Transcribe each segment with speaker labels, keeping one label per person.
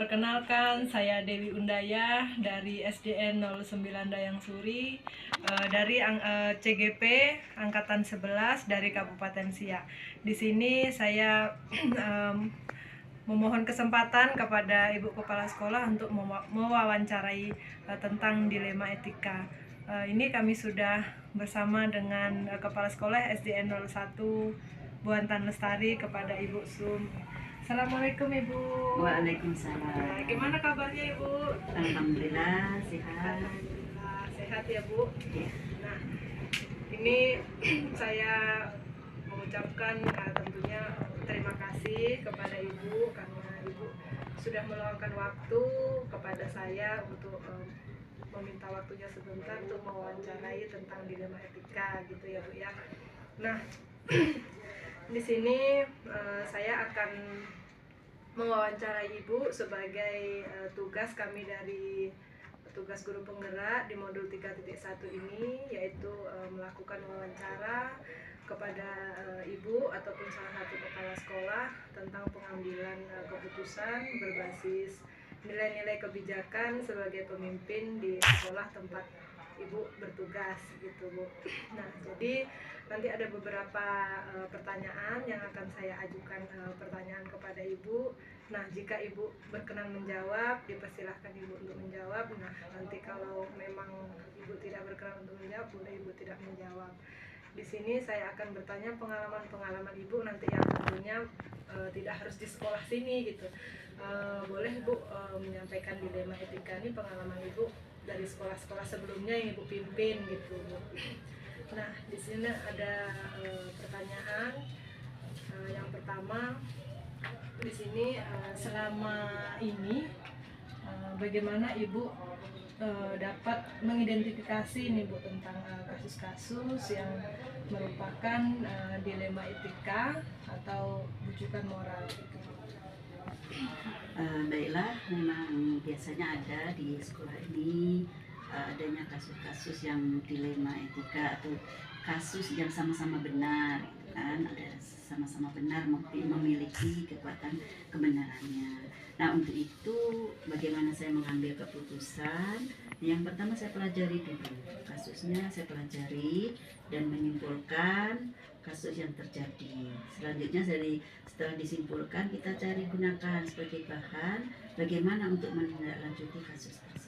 Speaker 1: Perkenalkan, saya Dewi Undaya dari SDN 09 Dayang Suri, dari CGP Angkatan 11 dari Kabupaten Siak. Di sini saya memohon kesempatan kepada Ibu Kepala Sekolah untuk mewawancarai tentang dilema etika. Ini kami sudah bersama dengan Kepala Sekolah SDN 01 Buantan Lestari kepada Ibu Sum. Assalamualaikum Ibu.
Speaker 2: Waalaikumsalam.
Speaker 1: Gimana kabarnya Ibu?
Speaker 2: Alhamdulillah sehat.
Speaker 1: Alhamdulillah sehat ya Bu.
Speaker 2: Ya.
Speaker 1: Nah, ini saya mengucapkan tentunya terima kasih kepada Ibu karena Ibu sudah meluangkan waktu kepada saya untuk meminta waktunya sebentar untuk mewawancarai tentang dilema etika gitu ya Bu ya. Nah, di sini saya akan mewawancarai Ibu sebagai tugas kami dari tugas guru penggerak di modul 3.1 ini, yaitu melakukan wawancara kepada Ibu ataupun salah satu kepala sekolah tentang pengambilan keputusan berbasis nilai-nilai kebijakan sebagai pemimpin di sekolah tempat Ibu bertugas gitu Bu. Nah, jadi nanti ada beberapa pertanyaan yang akan saya ajukan pertanyaan kepada Ibu. Nah, jika Ibu berkenan menjawab, dipersilahkan Ibu untuk menjawab. Nah, nanti kalau memang Ibu tidak berkenan untuk menjawab, boleh Ibu tidak menjawab. Di sini saya akan bertanya pengalaman-pengalaman Ibu nanti yang tentunya tidak harus di sekolah sini gitu. Boleh Ibu menyampaikan dilema etika ini pengalaman Ibu dari sekolah-sekolah sebelumnya yang Ibu pimpin gitu. Nah, di sini ada pertanyaan. Yang pertama, di sini selama ini bagaimana Ibu dapat mengidentifikasi nih Bu tentang kasus-kasus yang merupakan dilema etika atau bujukan moral gitu.
Speaker 2: Baiklah, memang biasanya ada di sekolah ini adanya kasus-kasus yang dilema etika atau kasus yang sama-sama benar, gitu kan? Ada sama-sama benar memiliki kekuatan kebenarannya. Nah, untuk itu bagaimana saya mengambil keputusan? Yang pertama saya pelajari dulu kasusnya, saya pelajari dan menyimpulkan kasus yang terjadi. Selanjutnya setelah disimpulkan, kita cari gunakan sebagai bahan bagaimana untuk menindaklanjuti kasus tersebut.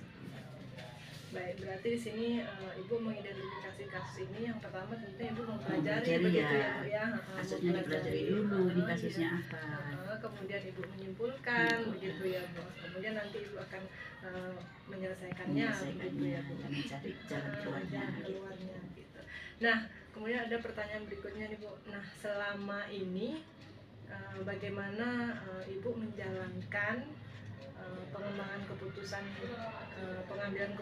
Speaker 1: Baik, berarti di sini Ibu mengidentifikasi kasus ini yang pertama tentunya Ibu mempelajari
Speaker 2: Mempelajari
Speaker 1: begitu
Speaker 2: ya.
Speaker 1: Bu ya.
Speaker 2: Kasusnya dipelajari dulu, ini kasusnya apa.
Speaker 1: Kemudian Ibu menyimpulkan begitu ya Bu. Kemudian nanti Ibu akan menyelesaikannya begitu ya Bu.
Speaker 2: Mencari jalan keluarnya.
Speaker 1: Gitu. Nah, kemudian ada pertanyaan berikutnya nih Bu. Nah, selama ini bagaimana Ibu menjalankan pengembangan keputusan, pengambilan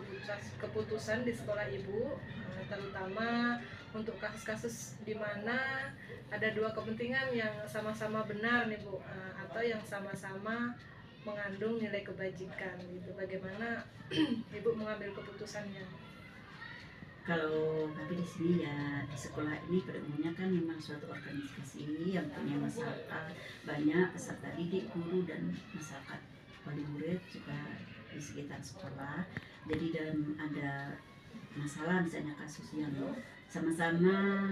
Speaker 1: keputusan di sekolah Ibu, terutama untuk kasus-kasus di mana ada dua kepentingan yang sama-sama benar nih Bu, atau yang sama-sama mengandung nilai kebajikan gitu. Bagaimana Ibu mengambil keputusannya?
Speaker 2: Kalau kami di sini ya di sekolah ini pada umumnya kan memang suatu organisasi yang punya masyarakat banyak, peserta didik, guru dan masyarakat wali murid juga di sekitar sekolah. Jadi dan ada masalah misalnya kasus yang sama-sama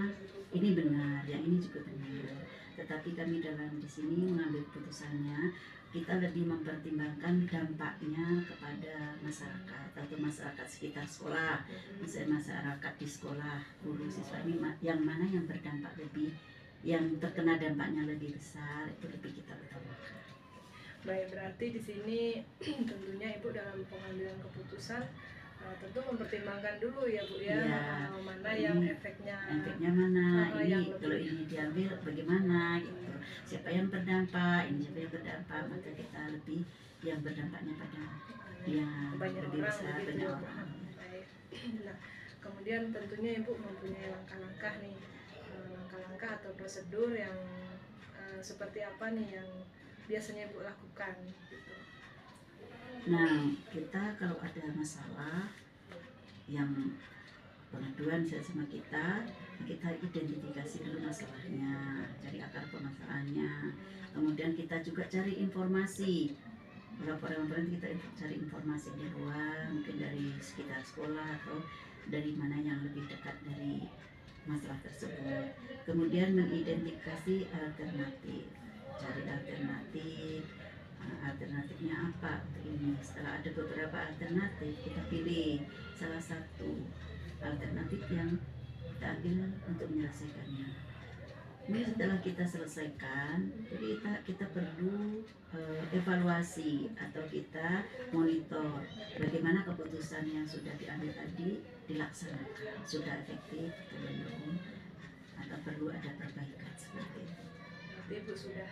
Speaker 2: ini benar, yang ini juga benar. Tetapi kami dalam di sini mengambil keputusannya, kita lebih mempertimbangkan dampaknya kepada masyarakat atau masyarakat sekitar sekolah, misalnya masyarakat di sekolah, guru, siswa ini yang mana yang berdampak lebih, yang terkena dampaknya lebih besar, itu lebih kita utamakan.
Speaker 1: Baik, berarti di sini tentunya Ibu dalam pengambilan keputusan tentu mempertimbangkan dulu ya Bu ya, mana yang efeknya
Speaker 2: mana, ini kalau ini diambil bagaimana gitu, siapa yang berdampak, ini siapa yang berdampak, maka kita lebih yang berdampaknya pada yang
Speaker 1: banyak
Speaker 2: lebih
Speaker 1: orang
Speaker 2: besar,
Speaker 1: begitu
Speaker 2: banyak
Speaker 1: ya.
Speaker 2: orang.
Speaker 1: Baik. Nah, kemudian tentunya Ibu mempunyai langkah-langkah nih, langkah-langkah atau prosedur yang seperti apa nih yang biasanya Ibu lakukan gitu.
Speaker 2: Nah, kita kalau ada masalah yang pengaduan sama kita identifikasi dulu masalahnya, cari akar permasalahannya. Kemudian kita juga cari informasi laporan-laporan kita cari informasi di luar, mungkin dari sekitar sekolah atau dari mana yang lebih dekat dari masalah tersebut. Kemudian mengidentifikasi alternatif, cari alternatif. Alternatifnya apa untuk ini? Setelah ada beberapa alternatif, kita pilih salah satu alternatif yang kita ambil untuk menyelesaikannya. Ini setelah kita selesaikan, jadi kita perlu evaluasi atau kita monitor bagaimana keputusan yang sudah diambil tadi dilaksanakan, sudah efektif atau belum, atau perlu ada perbaikan seperti itu.
Speaker 1: Berarti Ibu sudah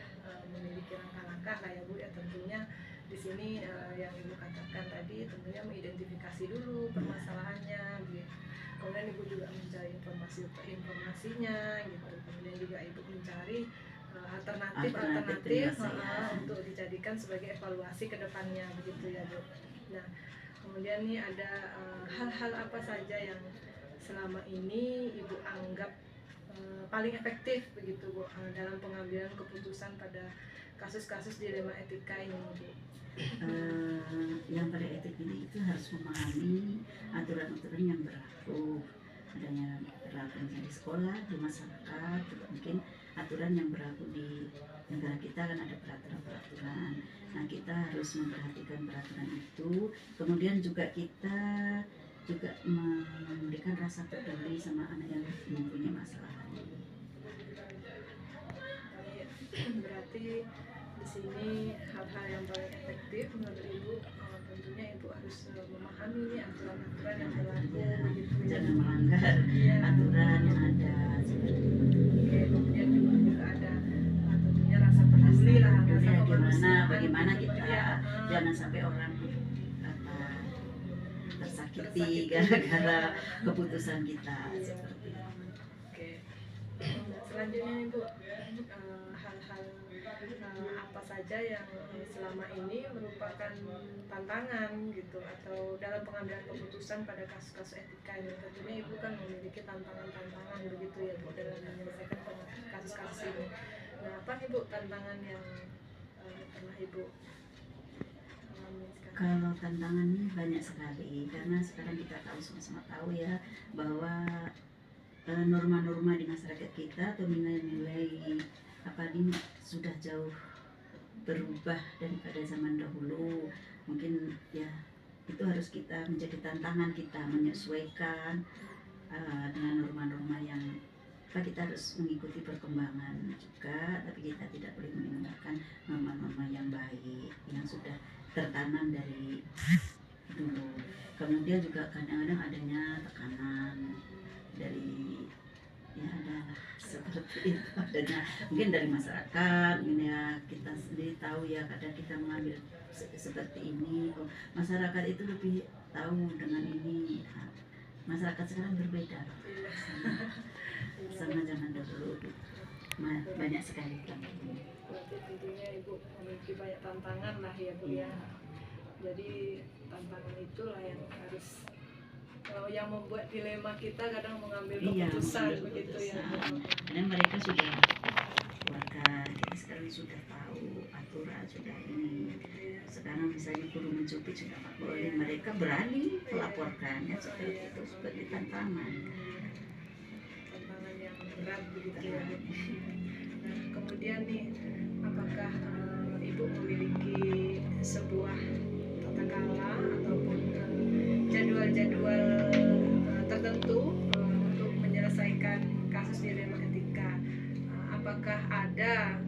Speaker 1: memiliki langkah-langkah lah ya Bu ya, tentunya di sini yang Ibu katakan tadi tentunya mengidentifikasi dulu permasalahannya gitu. Kemudian Ibu juga mencari informasinya gitu. Kemudian juga Ibu mencari alternatif untuk dijadikan sebagai evaluasi ke depannya begitu ya Bu. Nah, kemudian nih ada hal-hal apa saja yang selama ini Ibu anggap paling efektif begitu Bu dalam pengambilan keputusan pada kasus-kasus dilema etika ini Bu?
Speaker 2: Yang paling etik ini itu harus memahami aturan-aturan yang berlaku, adanya berlaku di sekolah, di masyarakat, juga mungkin aturan yang berlaku di negara kita kan ada peraturan-peraturan. Nah, kita harus memperhatikan peraturan itu. Kemudian juga kita juga memberikan rasa peduli sama anak yang mempunyai masalah ini.
Speaker 1: Berarti di sini hal-hal yang paling efektif menurut Ibu tentunya Ibu harus memahami nih aturan-aturan yang berlaku gitu.
Speaker 2: Jangan melanggar aturan yang ada.
Speaker 1: Oke, kemudian juga ada tentunya rasa peduli lah,
Speaker 2: bagaimana kita jangan sampai orang tersakiti gara-gara keputusan kita seperti itu.
Speaker 1: Oke. Selanjutnya Ibu, hal-hal apa saja yang selama ini merupakan tantangan gitu atau dalam pengambilan keputusan pada kasus-kasus etika ini? Tentunya Ibu kan memiliki tantangan-tantangan begitu ya Bu dalam menyelesaikan kasus-kasus ini. Nah, apa nih Bu tantangan yang pernah Ibu alami sekarang?
Speaker 2: Kalau tantangan ini banyak sekali, karena sekarang kita sama-sama tahu ya bahwa norma-norma di masyarakat kita atau nilai-nilai apa ini sudah jauh berubah daripada zaman dahulu. Mungkin ya itu harus kita menjadi tantangan kita menyesuaikan dengan norma-norma yang kita harus mengikuti perkembangan juga, tapi kita tidak boleh meninggalkan norma-norma yang baik yang sudah tertanam dari dulu. Kemudian juga kadang-kadang adanya tekanan dari ya adalah seperti itu adanya mungkin dari masyarakat. Ya kita sendiri tahu ya, kadang kita mengambil seperti ini, masyarakat itu lebih tahu dengan ini. Masyarakat sekarang berbeda sama zaman dahulu, banyak sekali tantangan.
Speaker 1: Berarti tentunya Ibu memiliki banyak tantangan lah ya Bu ya. Jadi tantangan itulah yang harus yang membuat dilema kita kadang mengambil keputusan begitu ya.
Speaker 2: Karena mereka sudah warga kita sekarang sudah tahu aturan, sudah ini. Sekarang misalnya guru mencubit sudah tak boleh, mereka berani melaporkannya seperti itu, seperti tantangan
Speaker 1: yang berat begitu ya. Nah, kemudian nih, apakah Ibu memiliki sebuah tata krama ataupun jadwal-jadwal tertentu untuk menyelesaikan kasus dilema etika? Apakah ada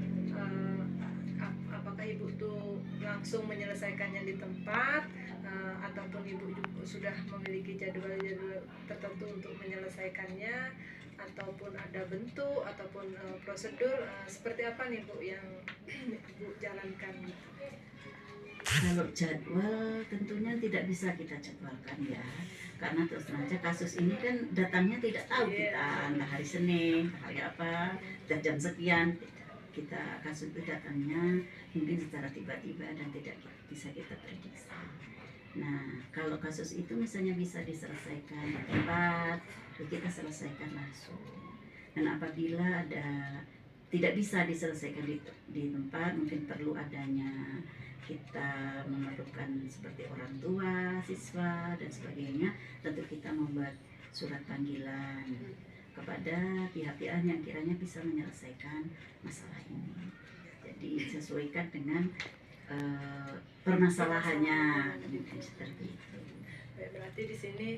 Speaker 1: apakah Ibu tuh langsung menyelesaikannya di tempat ataupun Ibu sudah memiliki jadwal-jadwal tertentu untuk menyelesaikannya, ataupun ada bentuk ataupun prosedur seperti apa nih Bu yang Ibu jalankan?
Speaker 2: Kalau jadwal tentunya tidak bisa kita jadwalkan ya, karena terus saja kasus ini kan datangnya tidak tahu kita entah hari Senin, hari apa, jam sekian. Kita kasus itu datangnya mungkin secara tiba-tiba dan tidak bisa kita prediksi. Nah, kalau kasus itu misalnya bisa diselesaikan di tempat, kita selesaikan langsung. Dan apabila ada tidak bisa diselesaikan di tempat, mungkin perlu adanya kita memerlukan seperti orang tua, siswa dan sebagainya, tentu kita membuat surat panggilan kepada pihak-pihak yang kiranya bisa menyelesaikan masalah ini. Jadi sesuaikan dengan permasalahannya, mungkin seperti itu.
Speaker 1: Baik, berarti di sini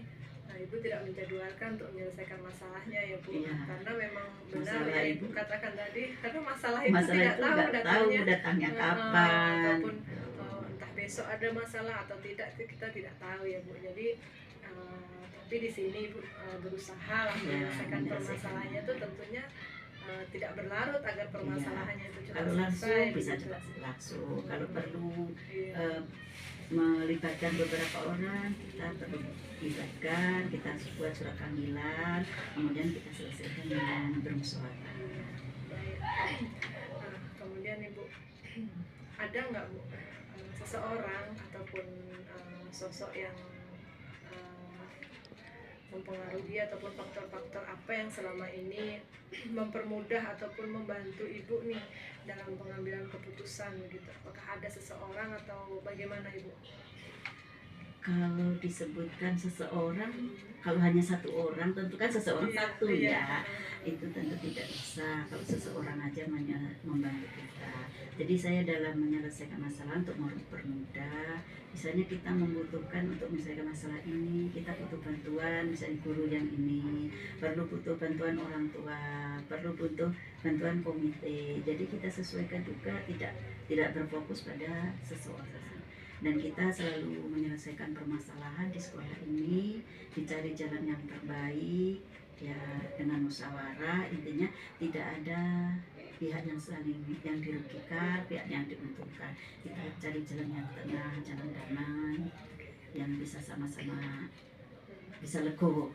Speaker 1: Ibu tidak menjadwalkan untuk menyelesaikan masalahnya ya Bu,
Speaker 2: Iya.
Speaker 1: karena memang benar
Speaker 2: Masalah
Speaker 1: ya Ibu
Speaker 2: Ibu.
Speaker 1: katakan tadi, karena masalah itu
Speaker 2: Masalah
Speaker 1: tidak
Speaker 2: itu
Speaker 1: tahu
Speaker 2: nggak tahu datangnya
Speaker 1: Heeh,
Speaker 2: kapan.
Speaker 1: ataupun entah besok ada masalah atau tidak, itu kita tidak tahu ya Bu. Jadi tapi di sini Ibu berusaha lah
Speaker 2: Ya,
Speaker 1: menyelesaikan
Speaker 2: menyelesaikan.
Speaker 1: permasalahannya itu tentunya tidak berlarut agar permasalahannya itu cepat
Speaker 2: Kalau langsung
Speaker 1: selesai
Speaker 2: bisa
Speaker 1: begitu.
Speaker 2: cepat langsung. Kalau perlu
Speaker 1: Iya.
Speaker 2: melibatkan beberapa orang, kita perlu libatkan, kita buat surat panggilan, kemudian kita selesaikan dengan bermusyawarah.
Speaker 1: Baik. Kemudian Ibu, ada nggak Bu seseorang ataupun sosok yang mempengaruhi ataupun faktor-faktor apa yang selama ini mempermudah ataupun membantu Ibu nih dalam pengambilan keputusan gitu? Apakah ada seseorang atau bagaimana Ibu?
Speaker 2: Kalau disebutkan seseorang, kalau hanya satu orang, tentu kan seseorang satu ya. Itu tentu tidak bisa kalau seseorang aja membantu kita. Jadi saya dalam menyelesaikan masalah untuk mempermudah, misalnya kita membutuhkan untuk menyelesaikan masalah ini, kita butuh bantuan, misalnya guru yang ini, perlu butuh bantuan orang tua, perlu butuh bantuan komite. Jadi kita sesuaikan juga, tidak berfokus pada seseorang. Dan kita selalu menyelesaikan permasalahan di sekolah ini, dicari jalan yang terbaik, ya dengan musyawarah. Intinya tidak ada pihak yang saling yang dirugikan, pihak yang diuntungkan. Kita cari jalan yang tengah, jalan damai, yang bisa sama-sama bisa legowo.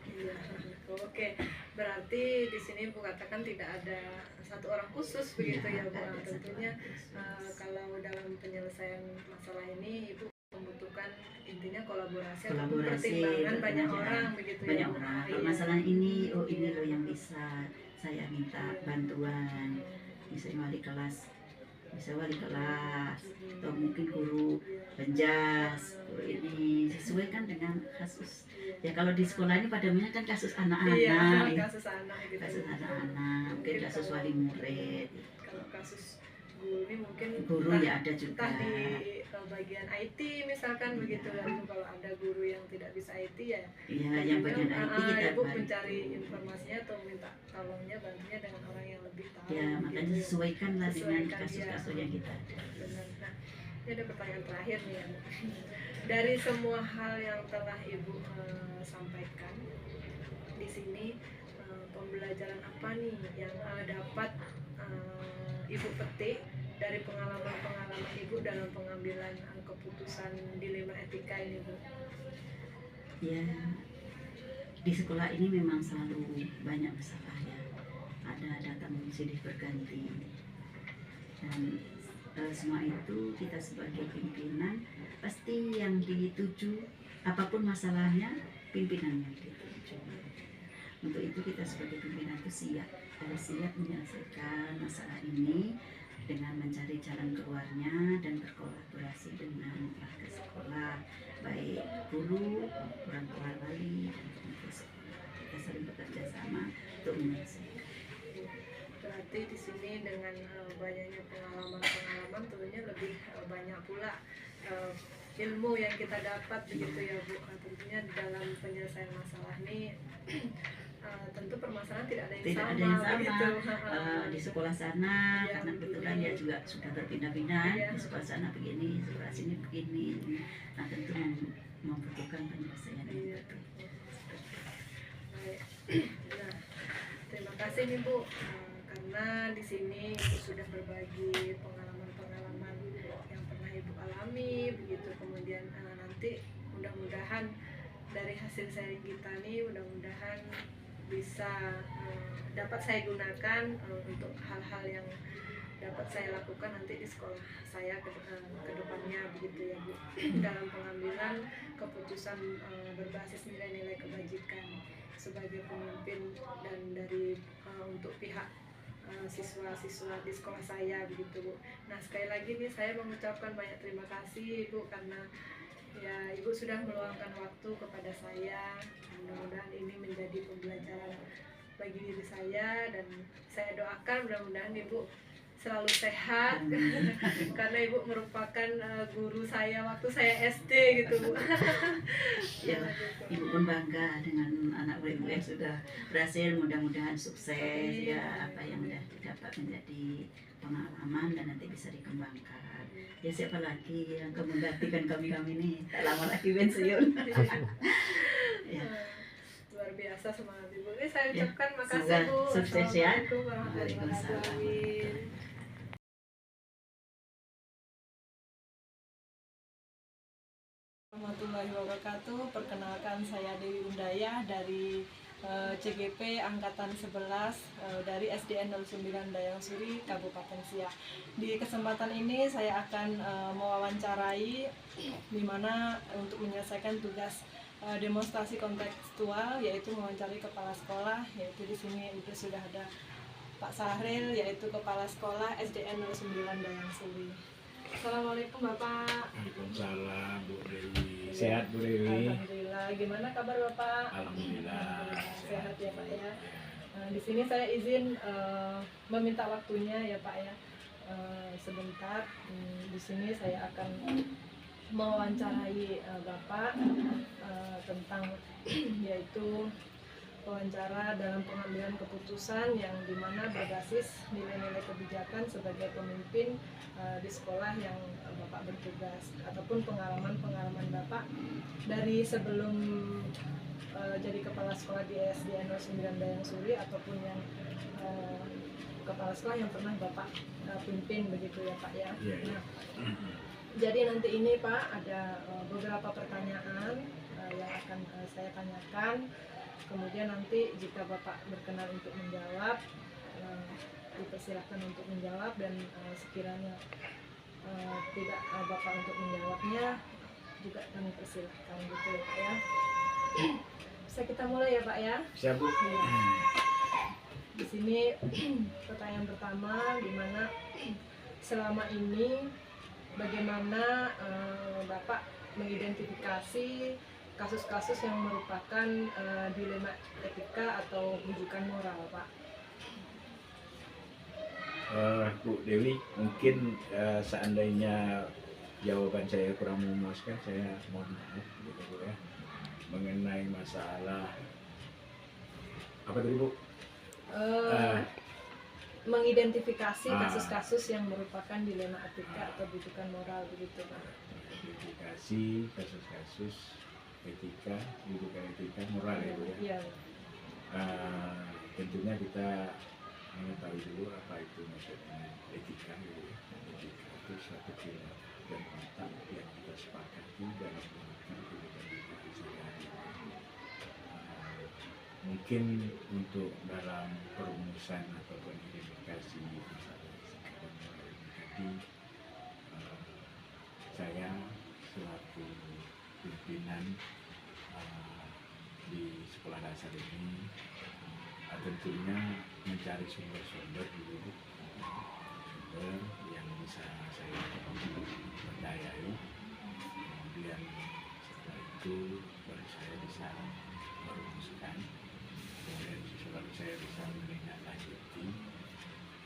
Speaker 1: Oke, berarti di sini Bu katakan tidak ada satu orang khusus begitu ya Bu. Tentunya kalau dalam penyelesaian masalah ini Ibu membutuhkan intinya kolaborasi ataupun pertimbangan banyak orang begitu ya.
Speaker 2: Banyak orang. Kalau masalah ini, oh ini loh yang bisa saya minta bantuan. Misalnya wali kelas, atau mungkin guru penjas, ini sesuaikan dengan kasus. Ya kalau di sekolah ini pada umumnya kan kasus anak-anak,
Speaker 1: kasus anak gitu.
Speaker 2: Kasus anak-anak, mungkin kasus wali murid.
Speaker 1: Kalau kasus guru ini mungkin
Speaker 2: guru ya ada juga.
Speaker 1: Entah di bagian IT misalkan begitu ya. Kalau ada guru yang tidak bisa IT ya.
Speaker 2: Iya, yang bagian IT kita
Speaker 1: Ibu mencari informasinya atau minta tolongnya bantunya dengan orang yang lebih tahu.
Speaker 2: Ya, makanya
Speaker 1: gitu.
Speaker 2: sesuaikan lah dengan kasus-kasus yang kita ada.
Speaker 1: Benar. Nah, ini ada pertanyaan terakhir nih ya. Dari semua hal yang telah Ibu sampaikan di sini, pembelajaran apa nih yang dapat Ibu petik dari pengalaman-pengalaman Ibu dalam pengambilan keputusan dilema etika ini Bu?
Speaker 2: Ya, di sekolah ini memang selalu banyak masalah ya. Ada datang silih berganti. Dan semua itu kita sebagai pimpinan pasti yang dituju, apapun masalahnya pimpinan yang dituju. Untuk itu kita sebagai pimpinan itu harus siap menyelesaikan masalah ini dengan mencari jalan keluarnya dan berkolaborasi dengan warga sekolah, baik guru, orang tua wali, dan pengurus sekolah. Kita saling bekerja sama untuk menyelesaikan.
Speaker 1: Berarti di sini dengan banyaknya pengalaman-pengalaman tentunya lebih banyak pula ilmu yang kita dapat begitu ya Bu. Tentunya dalam penyelesaian masalah ini tentu permasalahan tidak ada yang sama begitu.
Speaker 2: Di sekolah sana
Speaker 1: Ya,
Speaker 2: karena kebetulan dia juga sudah berpindah-pindah,
Speaker 1: ya.
Speaker 2: di sekolah sana begini, sekolah sini begini. Nah tentu membutuhkan penyelesaian yang berbeda.
Speaker 1: Baik. Nah, terima kasih nih Bu, karena di sini Ibu sudah berbagi pengalaman-pengalaman yang pernah Ibu alami begitu. Kemudian nanti mudah-mudahan dari hasil sharing kita nih, mudah-mudahan bisa dapat saya gunakan untuk hal-hal yang dapat saya lakukan nanti di sekolah saya ke depannya begitu ya Bu, dalam pengambilan keputusan berbasis nilai-nilai kebajikan sebagai pemimpin dan dari untuk pihak siswa-siswa di sekolah saya begitu Bu. Nah sekali lagi nih saya mengucapkan banyak terima kasih Ibu karena ya Ibu sudah meluangkan waktu kepada saya. Mudah-mudahan ini menjadi pembelajaran bagi diri saya dan saya doakan mudah-mudahan Ibu selalu sehat karena Ibu merupakan guru saya waktu saya SD gitu Bu.
Speaker 2: Ya, Ibu pun bangga dengan anak ibu yang sudah berhasil, mudah-mudahan sukses ya, apa yang sudah didapat menjadi pengalaman dan nanti bisa dikembangkan. Ya siapa lagi yang akan menggantikan kami ini, tak lama lagi pensiun. Ya.
Speaker 1: Luar biasa semangat Ibu. Ini saya
Speaker 2: Ya,
Speaker 1: ucapkan makasih
Speaker 2: semoga
Speaker 1: Bu.
Speaker 2: sukses ya.
Speaker 1: Assalamualaikum warahmatullahi
Speaker 2: Waalaikumsalam.
Speaker 1: wabarakatuh. Warahmatullahi wabarakatuh. Perkenalkan saya Dewi Undaya dari CGP Angkatan 11 dari SDN 09 Dayang Suri, Kabupaten Siak. Di kesempatan ini saya akan mewawancarai di mana untuk menyelesaikan tugas demonstrasi kontekstual, yaitu mewawancarai kepala sekolah, yaitu di sini itu sudah ada Pak Sahril, yaitu kepala sekolah SDN 09 Dayang Suri. Assalamualaikum Bapak.
Speaker 3: Waalaikumsalam Bu Dewi. Sehat Bu Dewi?
Speaker 1: Alhamdulillah. Gimana kabar Bapak?
Speaker 3: Alhamdulillah.
Speaker 1: Sehat ya Pak ya. Di sini saya izin meminta waktunya ya Pak ya. Sebentar. Di sini saya akan mewawancarai Bapak tentang yaitu wawancara dalam pengambilan keputusan yang dimana berbasis nilai-nilai kebijakan sebagai pemimpin di sekolah yang Bapak bertugas, ataupun pengalaman-pengalaman Bapak dari sebelum jadi kepala sekolah di SDN 09 Dayang Suri ataupun yang kepala sekolah yang pernah Bapak pimpin begitu ya Pak ya. Nah, jadi nanti ini Pak ada beberapa pertanyaan yang akan saya tanyakan. Kemudian nanti jika Bapak berkenan untuk menjawab, dipersilakan untuk menjawab, dan sekiranya tidak Bapak untuk menjawabnya juga kami persilahkan gitu ya Pak ya. Bisa kita mulai ya Pak ya?
Speaker 3: Siap Bu.
Speaker 1: Ya. Di sini pertanyaan pertama, di mana selama ini bagaimana Bapak mengidentifikasi kasus-kasus yang merupakan dilema etika atau rujukan moral, Pak?
Speaker 3: Bu Dewi, mungkin seandainya jawaban saya kurang memuaskan, saya mohon maaf gitu Bu ya. Mengenai masalah apa tadi Bu?
Speaker 1: Mengidentifikasi kasus-kasus yang merupakan dilema etika atau rujukan moral begitu, Pak.
Speaker 3: Mengidentifikasi kasus-kasus etika, rujukan etika, moral ya Bu ya.
Speaker 1: Iya.
Speaker 3: Tentunya kita mengetahui dulu apa itu maksudnya etika gitu ya. Etika itu suatu tindak dan kontak yang kita sepakati dalam melakukan kehidupan kita sehari-hari. Mungkin untuk dalam perumusan ataupun identifikasi masalah etika dan moral ini tadi, saya selaku pimpinan di sekolah dasar ini tentunya mencari sumber-sumber dulu, sumber yang bisa saya percayai, kemudian setelah itu baru saya bisa merumuskan, kemudian baru saya bisa menindaklanjuti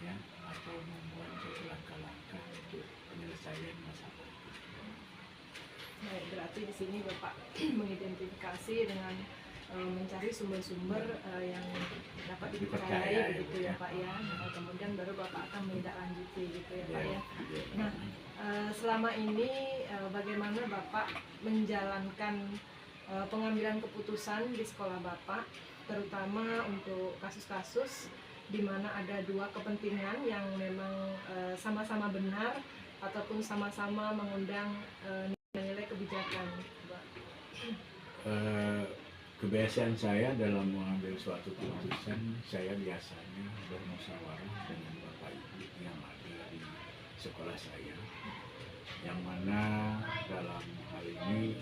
Speaker 3: ya, atau membuat suatu langkah-langkah untuk penyelesaian masalah.
Speaker 1: Baik, berarti di sini Bapak mengidentifikasi dengan mencari sumber-sumber yang dapat dipercayai begitu ya Pak ya. Kemudian baru Bapak akan menindaklanjuti gitu ya Pak ya. Nah, selama ini bagaimana Bapak menjalankan pengambilan keputusan di sekolah Bapak, terutama untuk kasus-kasus di mana ada dua kepentingan yang memang sama-sama benar ataupun sama-sama mengundang nilai kebijakan, Pak?
Speaker 3: Kebiasaan saya dalam mengambil suatu keputusan, saya biasanya bermusyawarah dengan Bapak Ibu yang ada di sekolah saya, yang mana dalam hal ini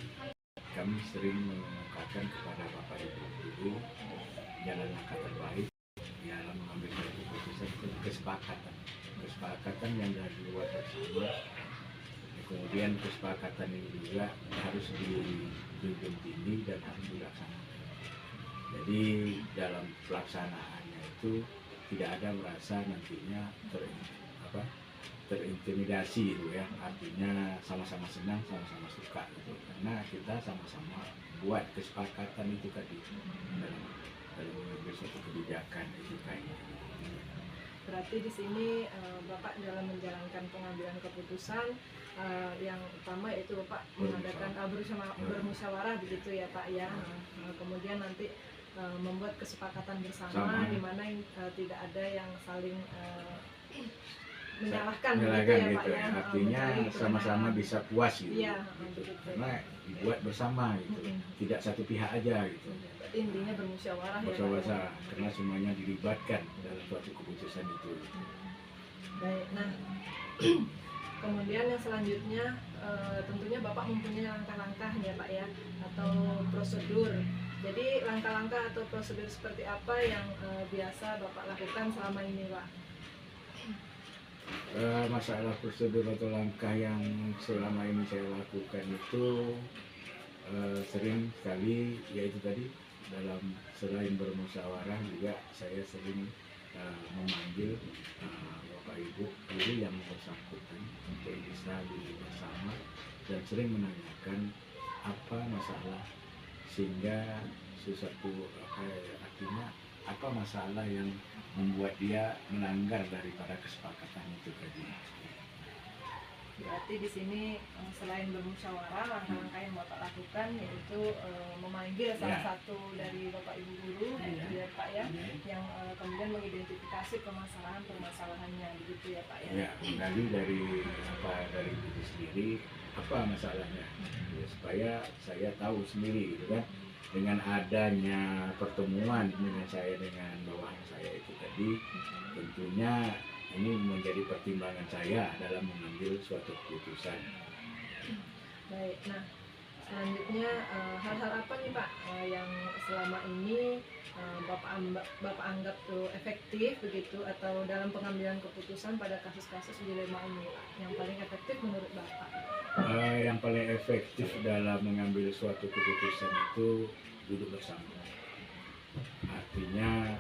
Speaker 3: kami sering mengemukakan kepada Bapak Ibu guru jalan langkah terbaik dalam mengambil suatu keputusan itu kesepakatan yang dari luar bersama. Kemudian kesepakatan ini juga harus dijunjung tinggi dan harus dilaksanakan. Jadi dalam pelaksanaannya itu tidak ada merasa nantinya terintimidasi itu ya, artinya sama-sama senang, sama-sama suka gitu, karena kita sama-sama buat kesepakatan itu tadi dalam mengambil suatu kebijakan itu kayaknya.
Speaker 1: Berarti di sini Bapak dalam menjalankan pengambilan keputusan yang utama itu Bapak mengadakan bermusyawarah begitu ya Pak ya. Kemudian nanti membuat kesepakatan bersama di mana tidak ada yang saling menyalahkan gitu ya Pak
Speaker 3: gitu.
Speaker 1: ya.
Speaker 3: Artinya sama-sama bisa puas gitu.
Speaker 1: Iya,
Speaker 3: gitu. Karena dibuat bersama gitu. Tidak satu pihak aja gitu.
Speaker 1: Berarti intinya bermusyawarah ya Pak.
Speaker 3: Bermusyawarah karena semuanya dilibatkan dalam suatu keputusan itu.
Speaker 1: Baik, nah kemudian yang selanjutnya tentunya Bapak mempunyai langkah-langkah ya Pak ya, atau prosedur. Jadi langkah-langkah atau prosedur seperti apa yang biasa Bapak lakukan selama ini Pak?
Speaker 3: Masalah prosedur atau langkah yang selama ini saya lakukan itu sering sekali, yaitu tadi dalam selain bermusyawarah juga saya sering memanggil Bapak Ibu guru yang bersangkutan untuk bisa duduk bersama dan sering menanyakan apa masalah, sehingga sesuatu artinya apa masalah yang membuat dia melanggar daripada kesepakatan itu tadi.
Speaker 1: Berarti di sini selain bermusyawarah, langkah-langkah yang Bapak lakukan yaitu memanggil salah satu dari Bapak Ibu guru gitu ya Pak ya, yang kemudian mengidentifikasi permasalahannya begitu ya Pak ya.
Speaker 3: Ya, menggali dari diri sendiri apa masalahnya, ya, supaya saya tahu sendiri gitu kan. Dengan adanya pertemuan dengan saya dengan bawahan saya itu tadi, tentunya ini menjadi pertimbangan saya dalam mengambil suatu keputusan.
Speaker 1: Baik, nah selanjutnya hal-hal apa nih Pak yang selama ini Bapak anggap tuh efektif begitu, atau dalam pengambilan keputusan pada kasus-kasus dilema ini Pak, yang paling efektif menurut Bapak?
Speaker 3: Yang paling efektif dalam mengambil suatu keputusan itu duduk bersama. Artinya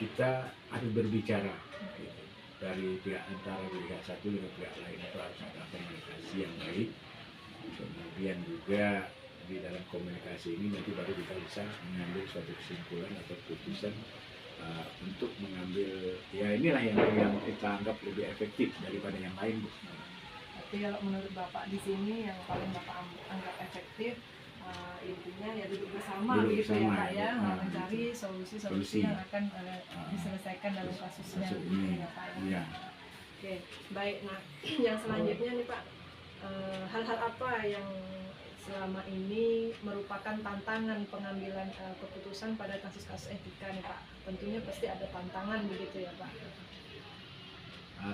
Speaker 3: kita harus berbicara gitu. Dari pihak antara pihak satu dengan pihak lain itu harus ada komunikasi yang baik. Kemudian juga di dalam komunikasi ini nanti baru kita bisa mengambil suatu kesimpulan atau keputusan untuk mengambil, ya inilah yang kita anggap lebih efektif daripada yang lain.
Speaker 1: Tapi kalau menurut Bapak di sini yang paling Bapak anggap efektif intinya ya duduk bersama begitu ya Pak ya, mencari solusi yang akan diselesaikan dalam kasusnya gitu ya Pak ya. Oke, baik. Nah yang selanjutnya nih Pak, hal-hal apa yang selama ini merupakan tantangan pengambilan keputusan pada kasus-kasus etika nih Pak? Tentunya pasti ada tantangan begitu ya Pak.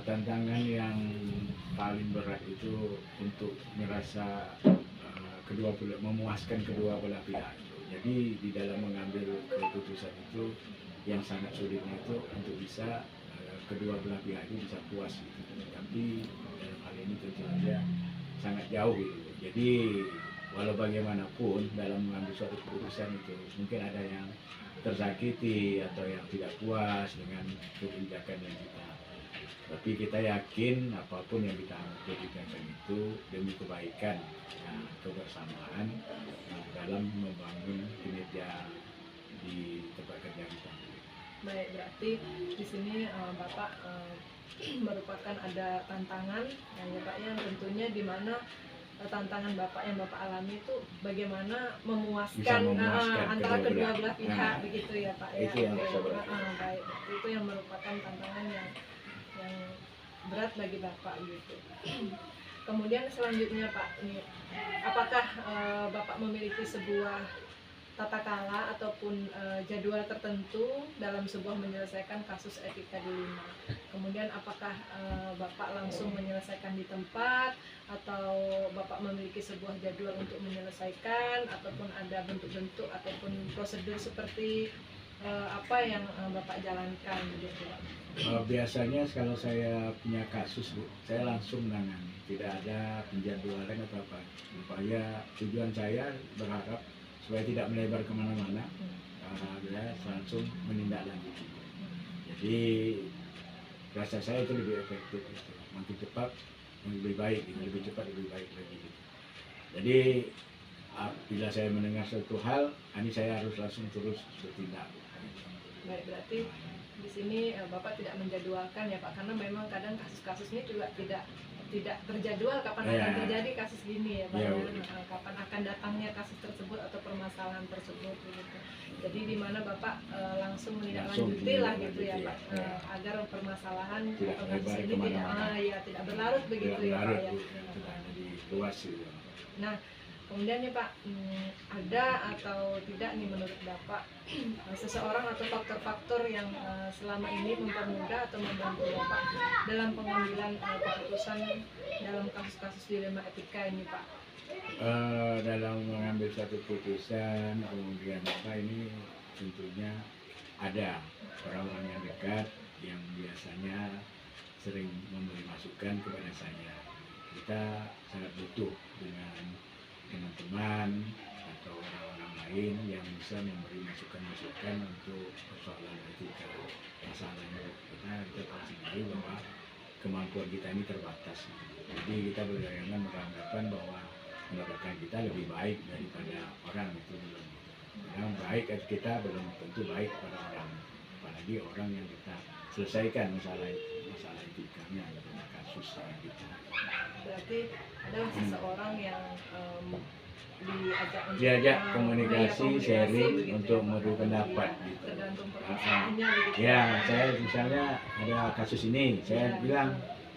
Speaker 3: Tantangan yang paling berat itu untuk merasa memuaskan kedua belah pihak. Jadi di dalam mengambil keputusan itu yang sangat sulitnya itu untuk bisa kedua belah pihak itu bisa puas gitu. Tapi dalam hal ini tentu saja sangat jauh gitu. Jadi walau bagaimanapun dalam mengambil suatu keputusan itu mungkin ada yang tersakiti atau yang tidak puas dengan kebijakan yang kita. Tapi kita yakin apapun yang kita kebijakan itu demi kebaikan, kebersamaan dalam membangun kinerja di tempat kerja kita.
Speaker 1: Baik, berarti di sini Bapak merupakan ada tantangan ya Pak yang tentunya di mana tantangan Bapak yang Bapak alami itu bagaimana memuaskan antara kedua belah pihak begitu ya Pak ya.
Speaker 3: Itu yang
Speaker 1: baik, itu yang merupakan tantangan yang berat bagi Bapak gitu. Kemudian selanjutnya Pak, apakah Bapak memiliki sebuah tata cara ataupun jadwal tertentu dalam sebuah menyelesaikan kasus etika dilema? Kemudian apakah Bapak langsung menyelesaikan di tempat, atau Bapak memiliki sebuah jadwal untuk menyelesaikan, ataupun ada bentuk-bentuk ataupun prosedur seperti apa yang Bapak jalankan begitu Pak?
Speaker 3: Biasanya kalau saya punya kasus, Bu, saya langsung menangani, tidak ada penjadwalan atau apa. Supaya tujuan saya berharap supaya tidak melebar kemana-mana, dia langsung menindaklanjuti. Jadi rasa saya itu lebih efektif, gitu. Makin cepat lebih baik, gitu. Lebih cepat lebih baik lagi. Gitu. Jadi bila saya mendengar suatu hal, ini saya harus langsung terus bertindak.
Speaker 1: Baik, berarti di sini Bapak tidak menjadwalkan ya Pak, karena memang kadang kasus-kasusnya juga tidak terjadwal kapan
Speaker 3: Ya.
Speaker 1: akan terjadi kasus gini ya Pak,
Speaker 3: Ya,
Speaker 1: kapan akan datangnya kasus tersebut atau permasalahan tersebut gitu. Jadi di mana Bapak langsung menindaklanjuti lah gitu ya Pak, agar permasalahan
Speaker 3: Tidak
Speaker 1: atau kasus
Speaker 3: melebar
Speaker 1: ini
Speaker 3: kemana-mana.
Speaker 1: tidak berlarut begitu
Speaker 3: Tidak
Speaker 1: ya Pak
Speaker 3: berlarut,
Speaker 1: ya.
Speaker 3: Bu. Tidak jadi luas gitu.
Speaker 1: Nah, kemudian nih Pak, ada atau tidak nih menurut Bapak seseorang atau faktor-faktor yang selama ini mempermudah atau membantu Bapak dalam pengambilan keputusan dalam kasus-kasus dilema etika ini Pak?
Speaker 3: Dalam mengambil satu keputusan, kemudian apa ini tentunya ada orang-orang yang dekat yang biasanya sering memberi masukan kepada saya. Kita sangat butuh dengan teman-teman atau orang-orang lain yang bisa memberi masukan-masukan untuk persoalan etika masalahnya. Karena kita tahu sendiri bahwa kemampuan kita ini terbatas. Jadi kita berjangan beranggapan bahwa pendapatan kita lebih baik daripada orang itu belum. Yang baik kita belum tentu baik pada orang, apalagi orang yang kita selesaikan masalah etikanya dalam kasus kita.
Speaker 1: Berarti ada seseorang yang
Speaker 3: diajak komunikasi, sharing
Speaker 1: begitu
Speaker 3: untuk
Speaker 1: ya, Pak.
Speaker 3: memberi pendapat
Speaker 1: Iya,
Speaker 3: gitu.
Speaker 1: tergantung permasalahannya begitu.
Speaker 3: Ya, saya misalnya ada kasus ini, saya
Speaker 1: Ya.
Speaker 3: bilang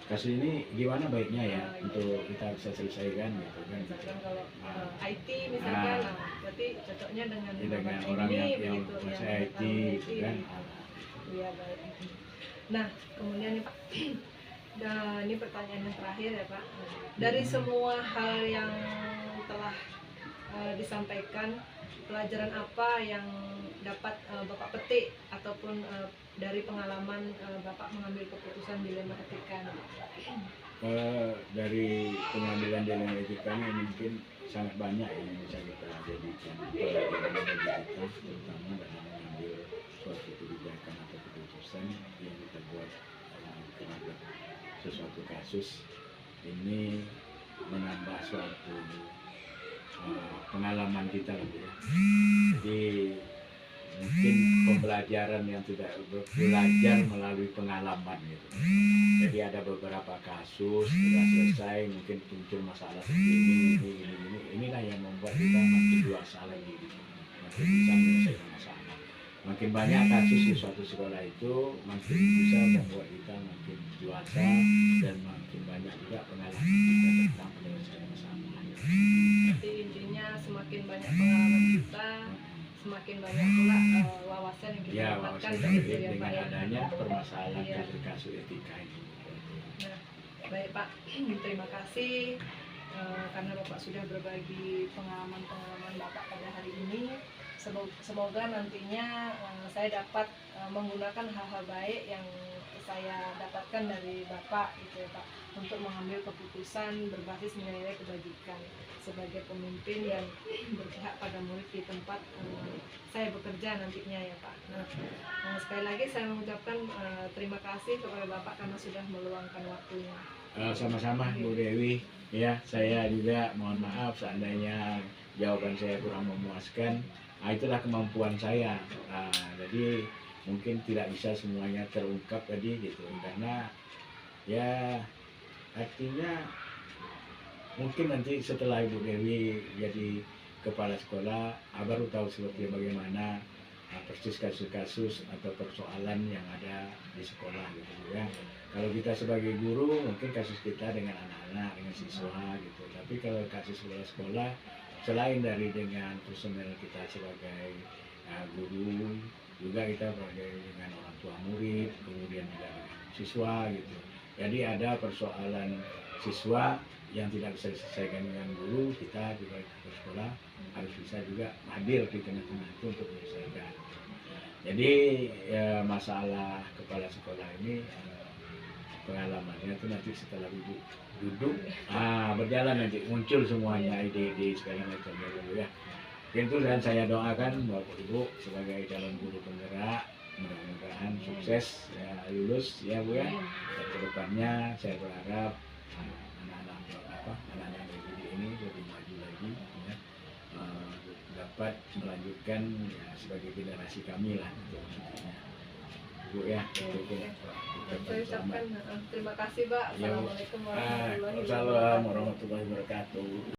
Speaker 3: kasus ini gimana baiknya ya untuk kita bisa selesaikan gitu kan.
Speaker 1: Misalkan kalau IT misalkan,
Speaker 3: Ah.
Speaker 1: berarti cocoknya dengan
Speaker 3: Dengan
Speaker 1: bapak
Speaker 3: orang
Speaker 1: ini
Speaker 3: yang
Speaker 1: begitu,
Speaker 3: masa
Speaker 1: yang
Speaker 3: IT
Speaker 1: tahu
Speaker 3: gitu kan.
Speaker 1: Iya, baik. Nah, kemudian nih Pak, nah ini pertanyaan yang terakhir ya Pak. Dari semua hal yang telah disampaikan, pelajaran apa yang dapat Bapak petik ataupun dari pengalaman Bapak mengambil keputusan dilema etika?
Speaker 3: Dari pengambilan dilema etika ini mungkin sangat banyak yang bisa kita jadikan pelajaran bagi kita, terutama dalam mengambil suatu kebijakan atau keputusan yang kita buat terhadap sesuatu kasus. Ini menambah suatu pengalaman kita gitu ya. Jadi mungkin pembelajaran yang tidak belajar melalui pengalaman gitu. Jadi ada beberapa kasus sudah selesai, mungkin muncul masalah seperti ini. Inilah yang membuat kita makin dewasa lagi gitu. Makin bisa menyelesaikan masalah. Makin banyak kasus di suatu sekolah itu makin bisa membuat kita makin dewasa dan makin banyak juga pengalaman kita tentang penyelesaian masalah.
Speaker 1: Jadi intinya semakin banyak pengalaman kita, semakin banyak pula wawasan yang kita
Speaker 3: Ya,
Speaker 1: dapatkan
Speaker 3: wawasan
Speaker 1: begitu
Speaker 3: terkait
Speaker 1: ya Pak
Speaker 3: dengan
Speaker 1: ya.
Speaker 3: adanya permasalahan
Speaker 1: Iya.
Speaker 3: kasus etika ini.
Speaker 1: Nah, baik Pak, terima kasih karena Bapak sudah berbagi pengalaman-pengalaman Bapak pada hari ini. Semoga nantinya saya dapat menggunakan hal-hal baik yang saya dapatkan dari Bapak gitu ya Pak, untuk mengambil keputusan berbasis nilai-nilai kebajikan sebagai pemimpin dan berpihak pada murid di tempat saya bekerja nantinya ya Pak. Nah, sekali lagi saya mengucapkan terima kasih kepada Bapak karena sudah meluangkan waktunya.
Speaker 3: Sama-sama Bu Dewi, ya saya juga mohon maaf seandainya jawaban saya kurang memuaskan. Itulah kemampuan saya. Jadi mungkin tidak bisa semuanya terungkap tadi gitu, karena ya artinya mungkin nanti setelah Ibu Dewi jadi kepala sekolah, baru tahu seperti bagaimana persis kasus-kasus atau persoalan yang ada di sekolah gitu ya. Kalau kita sebagai guru mungkin kasus kita dengan anak-anak, dengan siswa gitu. Tapi kalau kasus sekolah, selain dari dengan personel kita sebagai guru, juga kita sebagai dengan orang tua murid, kemudian juga dengan siswa gitu. Jadi ada persoalan siswa yang tidak bisa diselesaikan dengan guru, kita juga di sekolah harus bisa juga hadir di tengah-tengah itu untuk menyelesaikan. Jadi ya masalah kepala sekolah ini pengalamannya tuh nanti setelah ibu duduk berjalan nanti muncul semuanya ide-ide segala macamnya dulu ya. Itu dan saya doakan Bapak Ibu sebagai calon guru penggerak mudah-mudahan sukses ya, lulus ya Bu ya. Dan kedepannya saya berharap anak-anak didik ini lebih maju lagi ya, dapat melanjutkan ya, sebagai generasi kami lah untuk nantinya. Bu ya, cukup.
Speaker 1: Saya ucapkan terima kasih Pak.
Speaker 3: Ya, Bu.
Speaker 1: Assalamualaikum warahmatullahi wabarakatuh.
Speaker 3: Waalaikumsalam warahmatullahi wabarakatuh.